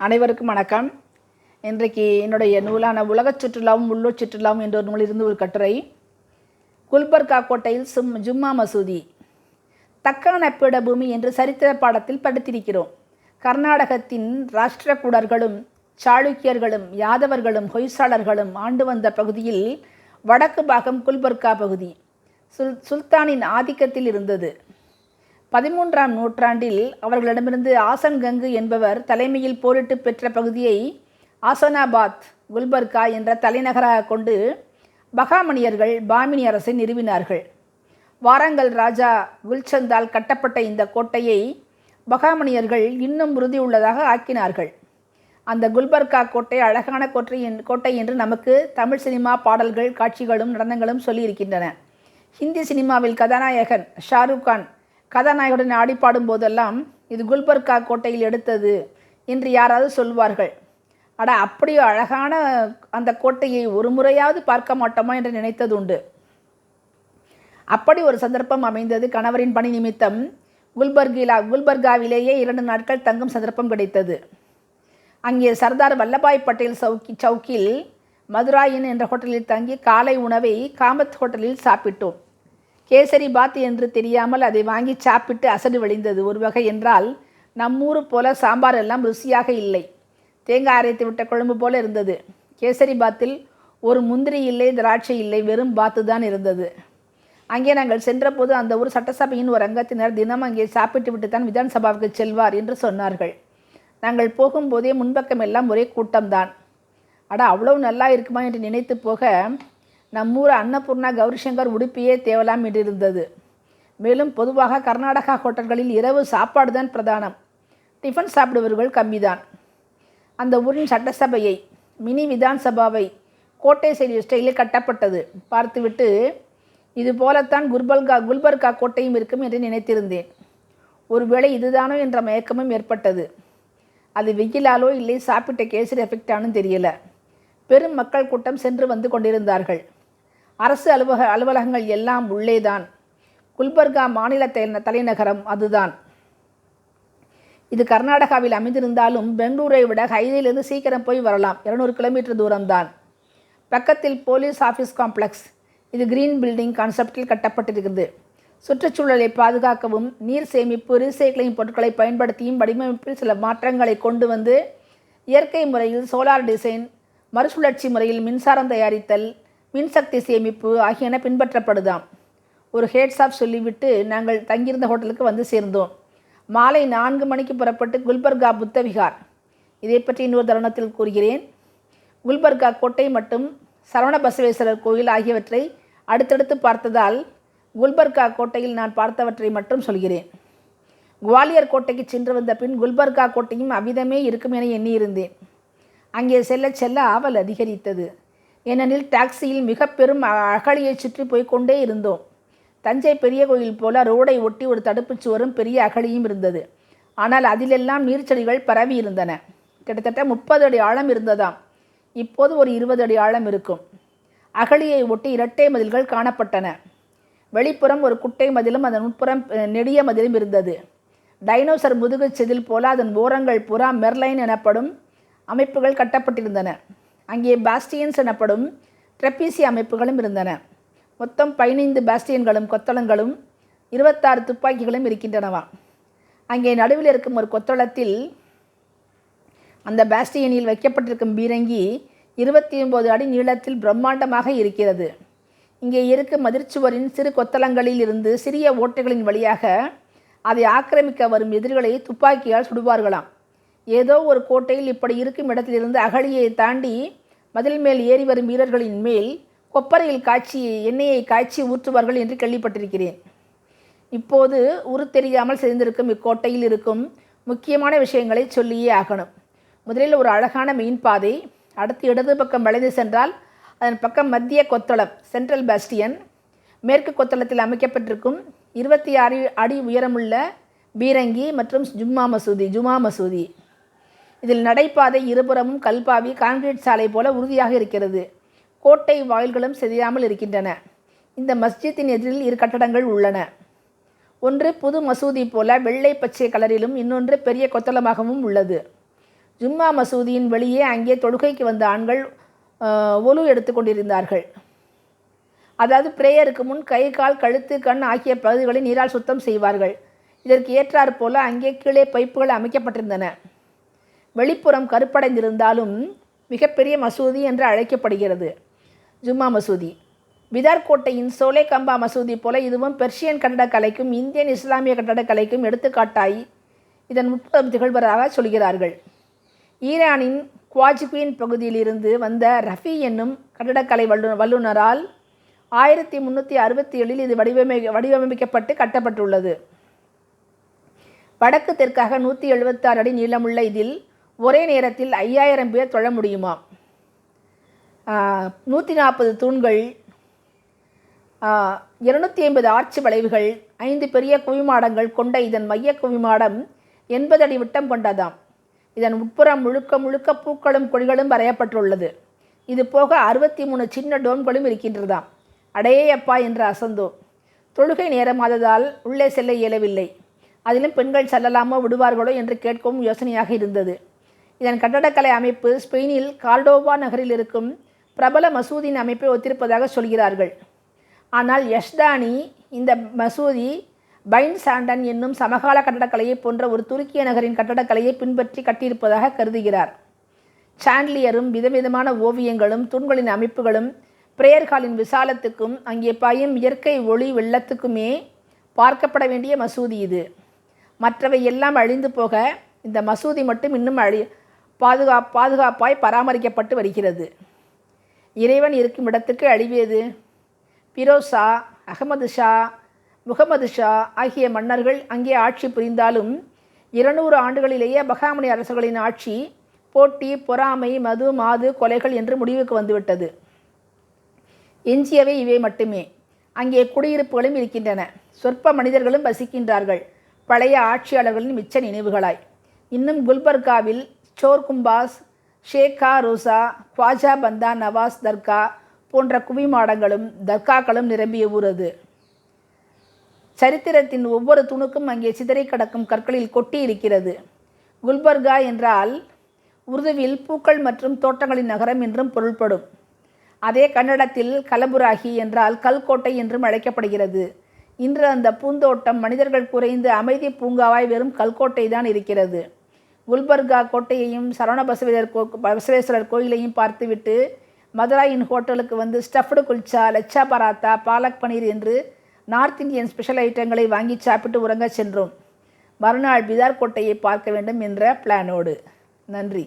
அனைவருக்கும் வணக்கம். இன்றைக்கு என்னுடைய நூலான உலகச் சுற்றுலாவும் உள்ளூர் சுற்றுலாவும் என்ற ஒரு நூலிலிருந்து ஒரு கட்டுரை. குல்பர்கா கோட்டையில் ஜும்மா மசூதி தக்கான பீடபூமி என்று சரித்திர பாடத்தில் படித்திருக்கிறோம். கர்நாடகத்தின் ராஷ்டிரகூடர்களும் சாளுக்கியர்களும் யாதவர்களும் ஹொய்சாளர்களும் ஆண்டு வந்த பகுதியில் வடக்கு பாகம் குல்பர்கா பகுதி சுல்தானின் ஆதிக்கத்தில் இருந்தது. 13ஆம் நூற்றாண்டில் அவர்களிடமிருந்து ஆசன் கங்கு என்பவர் தலைமையில் போரிட்டு பெற்ற பகுதியை ஆசனாபாத் குல்பர்கா என்ற தலைநகராக கொண்டு பகாமணியர்கள் பாமினி அரசை நிறுவினார்கள். வாரங்கல் ராஜா குல்சந்தால் கட்டப்பட்ட இந்த கோட்டையை பகாமணியர்கள் இன்னும் உறுதியுள்ளதாக ஆக்கினார்கள். அந்த குல்பர்கா கோட்டை அழகான கோட்டை என்று நமக்கு தமிழ் சினிமா பாடல்கள், காட்சிகளும் நடனங்களும் சொல்லியிருக்கின்றன. ஹிந்தி சினிமாவில் கதாநாயகன் ஷாருக் கான் கதாநாயகனுடன் ஆடி பாடும் போதெல்லாம் இது குல்பர்கா கோட்டையில் எடுத்தது என்று யாராவது சொல்வார்கள். அப்படி அழகான அந்த கோட்டையை ஒரு முறையாவது பார்க்க மாட்டோமா என்று நினைத்தது உண்டு. அப்படி ஒரு சந்தர்ப்பம் அமைந்தது. கணவரின் பணி நிமித்தம் குல்பர்காவிலேயே 2 நாட்கள் தங்கும் சந்தர்ப்பம் கிடைத்தது. அங்கே சர்தார் வல்லபாய் பட்டேல் சவுக்கில் மதுராயின் என்ற ஹோட்டலில் தங்கி காலை உணவை காமத் ஹோட்டலில் சாப்பிட்டோம். கேசரி பாத் என்று தெரியாமல் அதை வாங்கி சாப்பிட்டு அசடு வழிந்தது. ஒரு வகை என்றால் நம்மூர் போல சாம்பார் எல்லாம் ருசியாக இல்லை. தேங்காய் அரைத்து விட்ட குழம்பு போல இருந்தது. கேசரி பாத்தில் ஒரு முந்திரி இல்லை, திராட்சை இல்லை, வெறும் பாத்து தான் இருந்தது. அங்கே நாங்கள் சென்றபோது அந்த ஊர் சட்டசபையின் ஒரு அங்கத்தினர் தினம் அங்கே சாப்பிட்டு விட்டு தான் விதான் சபாவுக்கு செல்வார் என்று சொன்னார்கள். நாங்கள் போகும்போதே முன்பக்கம் எல்லாம் ஒரே கூட்டம்தான். அவ்வளவு நல்லா இருக்குமா என்று நினைத்து போக நம்மூர் அன்னபூர்ணா கௌரிசங்கர் உடுப்பியே தேவலாம் என்றிருந்தது. மேலும் பொதுவாக கர்நாடகா ஹோட்டல்களில் இரவு சாப்பாடு தான் பிரதானம். டிஃபன் சாப்பிடுபவர்கள் கம்மிதான். அந்த ஊரின் சட்டசபையை மினி விதான் சபாவை கோட்டை ஸ்டைலில் கட்டப்பட்டது பார்த்துவிட்டு இது போலத்தான் குல்பர்கா கோட்டையும் இருக்கும் என்று நினைத்திருந்தேன். ஒருவேளை இதுதானோ என்ற மயக்கமும் ஏற்பட்டது. அது வெயிலாலோ இல்லை சாப்பிட்ட கேசரி எஃபெக்டானு தெரியல. பெரும் மக்கள் கூட்டம் சென்று வந்து கொண்டிருந்தார்கள். அரசு அலுவலகங்கள் எல்லாம் உள்ளேதான். குல்பர்கா மாநில தலைநகரம் அதுதான். இது கர்நாடகாவில் அமைந்திருந்தாலும் பெங்களூரை விட ஹைவேலிருந்து சீக்கிரம் போய் வரலாம். 200 கிலோமீட்டர் தூரம்தான். பக்கத்தில் போலீஸ் ஆஃபீஸ் காம்ப்ளெக்ஸ். இது கிரீன் பில்டிங் கான்செப்டில் கட்டப்பட்டிருக்கிறது. சுற்றுச்சூழலை பாதுகாக்கவும் நீர் சேமிப்பு ரீசைக்ளிங் பொருட்களை பயன்படுத்தியும் வடிவமைப்பில் சில மாற்றங்களை கொண்டு வந்து இயற்கை முறையில் சோலார் டிசைன், மறுசுழற்சி முறையில் மின்சாரம் தயாரித்தல், மின்சக்தி சேமிப்பு ஆகியன பின்பற்றப்படுதாம். ஒரு ஹேட்ஸ் ஆஃப் சொல்லிவிட்டு நாங்கள் தங்கியிருந்த ஹோட்டலுக்கு வந்து சேர்ந்தோம். மாலை 4 மணிக்கு புறப்பட்டு குல்பர்கா புத்த விகார். இதை பற்றி இன்னொரு தருணத்தில் கூறுகிறேன். குல்பர்கா கோட்டை மற்றும் சரவண பசவேஸ்வரர் கோயில் ஆகியவற்றை அடுத்தடுத்து பார்த்ததால் குல்பர்கா கோட்டையில் நான் பார்த்தவற்றை மட்டும் சொல்கிறேன். குவாலியர் கோட்டைக்கு சென்று வந்த பின் குல்பர்கா கோட்டையும் அவ்விதமே இருக்கும் என எண்ணியிருந்தேன். அங்கே செல்ல செல்ல ஆவல் அதிகரித்தது. ஏனெனில் டாக்ஸியில் மிக பெரும் அகழியை சுற்றி போய்கொண்டே இருந்தோம். தஞ்சை பெரிய கோயில் போல ரோடை ஒட்டி ஒரு தடுப்புச் சுவரும் பெரிய அகழியும் இருந்தது. ஆனால் அதிலெல்லாம் நீர்ச்செடிகள் பரவி இருந்தன. கிட்டத்தட்ட 30 அடி ஆழம் இருந்ததாம். இப்போது ஒரு 20 அடி ஆழம் இருக்கும். அகழியை ஒட்டி இரட்டை மதில்கள் காணப்பட்டன. வெளிப்புறம் ஒரு குட்டை மதிலும் அதன் உட்புறம் நெடிய மதிலும் இருந்தது. டைனோசர் முதுகு செதில் போல அதன் ஓரங்கள் புறா மெர்லைன் எனப்படும் அமைப்புகள் கட்டப்பட்டிருந்தன. அங்கே பாஸ்டியன்ஸ் எனப்படும் ட்ரெப்பீசி அமைப்புகளும் இருந்தன. மொத்தம் 15 பாஸ்டியன்களும் கொத்தளங்களும் 26 துப்பாக்கிகளும் இருக்கின்றனவா. அங்கே நடுவில் இருக்கும் ஒரு கொத்தளத்தில் அந்த பாஸ்டியனில் வைக்கப்பட்டிருக்கும் பீரங்கி 29 அடி நீளத்தில் பிரம்மாண்டமாக இருக்கிறது. இங்கே இருக்கும் மதிர்ச்சுவரின் சிறு கொத்தளங்களில் இருந்து சிறிய ஓட்டைகளின் வழியாக அதை ஆக்கிரமிக்க வரும் எதிரிகளை துப்பாக்கியால் சுடுவார்களாம். ஏதோ ஒரு கோட்டையில் இப்படி இருக்கும் இடத்திலிருந்து அகழியை தாண்டி மதில் மேல் ஏறி வரும் வீரர்களின் மேல் கொப்பரையில் எண்ணெயை காய்ச்சி ஊற்றுவார்கள் என்று கேள்விப்பட்டிருக்கிறேன். இப்போது உரு தெரியாமல் சேர்ந்திருக்கும் இக்கோட்டையில் இருக்கும் முக்கியமான விஷயங்களை சொல்லியே ஆகணும். முதலில் ஒரு அழகான மெயின் பாதை. அடுத்து இடது பக்கம் வளைந்து சென்றால் அதன் பக்கம் மத்திய கொத்தளம் சென்ட்ரல் பாஸ்டியன். மேற்கு கொத்தளத்தில் அமைக்கப்பட்டிருக்கும் 26 அடி உயரமுள்ள பீரங்கி மற்றும் ஜும்மா மசூதி. இதில் நடைபாதை இருபுறமும் கல்பாவி கான்கிரீட் சாலை போல உறுதியாக இருக்கிறது. கோட்டை வாயில்களும் சிதையாமல் இருக்கின்றன. இந்த மஸ்ஜித்தின் எதிரில் 2 கட்டடங்கள் உள்ளன. ஒன்று புது மசூதி போல வெள்ளை பச்சை கலரிலும் இன்னொன்று பெரிய கொத்தளமாகவும் உள்ளது. ஜும்மா மசூதியின் வெளியே அங்கே தொழுகைக்கு வந்த ஆண்கள் ஒலு எடுத்துக்கொண்டிருந்தார்கள். அதாவது பிரேயருக்கு முன் கை, கால், கழுத்து, கண் ஆகிய பகுதிகளை நீரால் சுத்தம் செய்வார்கள். இதற்கு ஏற்றாற் போல அங்கே கீழே பைப்புகள் அமைக்கப்பட்டிருந்தன. வெளிப்புறம் கருப்படைந்திருந்தாலும் மிகப்பெரிய மசூதி என்று அழைக்கப்படுகிறது ஜும்மா மசூதி. பிதார் கோட்டையின் சோலே கம்பா மசூதி போல இதுவும் பெர்ஷியன் கட்டடக்கலைக்கும் இந்தியன் இஸ்லாமிய கட்டடக்கலைக்கும் எடுத்துக்காட்டாய் இதன் உட்புறம் திகழ்வதாக சொல்கிறார்கள். ஈரானின் குவாஜிபின் பகுதியிலிருந்து வந்த ரஃபி என்னும் கட்டடக்கலை வல்லுநரால் 1367 இது வடிவமைக்கப்பட்டு கட்டப்பட்டுள்ளது. வடக்கு தெற்காக 176 அடி நீளமுள்ள இதில் ஒரே நேரத்தில் 5000 பேர் தொழ முடியுமாம். 140 தூண்கள், 250 ஆர்ச்சி வளைவுகள், 5 பெரிய குவிமாடங்கள் கொண்ட இதன் மைய குவிமாடம் 80 அடி விட்டம் கொண்டதாம். இதன் உட்புறம் முழுக்க முழுக்க பூக்களும் கொடிகளும் வரையப்பட்டுள்ளது. இது போக 63 சின்ன டோம்களும் இருக்கின்றதாம். அடையப்பா என்று அசந்தோம். தொழுகை நேரமாததால் உள்ளே செல்ல இயலவில்லை. அதிலும் பெண்கள் செல்லலாமோ விடுவார்களோ என்று கேட்கவும் யோசனையாக இருந்தது. இதன் கட்டடக்கலை அமைப்பு ஸ்பெயினில் கார்டோவா நகரில் இருக்கும் பிரபல மசூதியின் அமைப்பை ஒத்திருப்பதாக சொல்கிறார்கள். ஆனால் யஷ்தானி இந்த மசூதி பைன் சாண்டன் என்னும் சமகால கட்டடக்கலையை போன்ற ஒரு துருக்கிய நகரின் கட்டடக்கலையை பின்பற்றி கட்டியிருப்பதாக கருதுகிறார். சாண்ட்லியரும் விதவிதமான ஓவியங்களும் தூண்களின் அமைப்புகளும் பிரேயர் ஹாலின் விசாலத்துக்கும் அங்கே பாயும் இயற்கை ஒளி வெள்ளத்துக்குமே பார்க்கப்பட வேண்டிய மசூதி இது. மற்றவை எல்லாம் அழிந்து போக இந்த மசூதி மட்டும் இன்னும் பாதுகாப்பாய் பராமரிக்கப்பட்டு வருகிறது. இறைவன் இருக்கும் இடத்துக்கு அழிவேது. பிரோசா, அகமது ஷா, முகமது ஷா ஆகிய மன்னர்கள் அங்கே ஆட்சி புரிந்தாலும் 200 ஆண்டுகளிலேயே பகாமணி அரசர்களின் ஆட்சி போட்டி, பொறாமை, மது, மாது, கொலைகள் என்று முடிவுக்கு வந்துவிட்டது. எஞ்சியவை இவை மட்டுமே. அங்கே குடியிருப்புகளும் இருக்கின்றன. சொற்ப மனிதர்களும் வசிக்கின்றார்கள், பழைய ஆட்சியாளர்களின் மிச்ச நினைவுகளாய். இன்னும் குல்பர்காவில் சோர் கும்பாஸ், ஷேக்கா ரோசா, குவாஜா பந்தா நவாஸ் தர்கா போன்ற குவிமாடங்களும் தர்காக்களும் நிரம்பிய ஊர் அது. சரித்திரத்தின் ஒவ்வொரு துணுக்கும் அங்கே சிதறி கிடக்கும் கற்களில் கொட்டி இருக்கிறது. குல்பர்கா என்றால் உருதுவில் பூக்கள் மற்றும் தோட்டங்களின் நகரம் என்றும் பொருள்படும். அதே கன்னடத்தில் கலபுராகி என்றால் கல்கோட்டை என்றும் அழைக்கப்படுகிறது. இன்று அந்த பூந்தோட்டம் மனிதர்கள் குறைந்து அமைதி பூங்காவாய் வெறும் கல்கோட்டை தான் இருக்கிறது. குல்பர்கா கோட்டையையும் சரவண பசவேஸ்வரர் கோயிலையும் பார்த்துவிட்டு மதுராயின் ஹோட்டலுக்கு வந்து ஸ்டஃப்டு குல்ச்சா, லச்சா பராத்தா, பாலக் பனீர் என்று நார்த் இந்தியன் ஸ்பெஷல் ஐட்டங்களை வாங்கி சாப்பிட்டு உறங்க சென்றோம். மறுநாள் பிதார் கோட்டையை பார்க்க வேண்டும் என்ற பிளானோடு. நன்றி.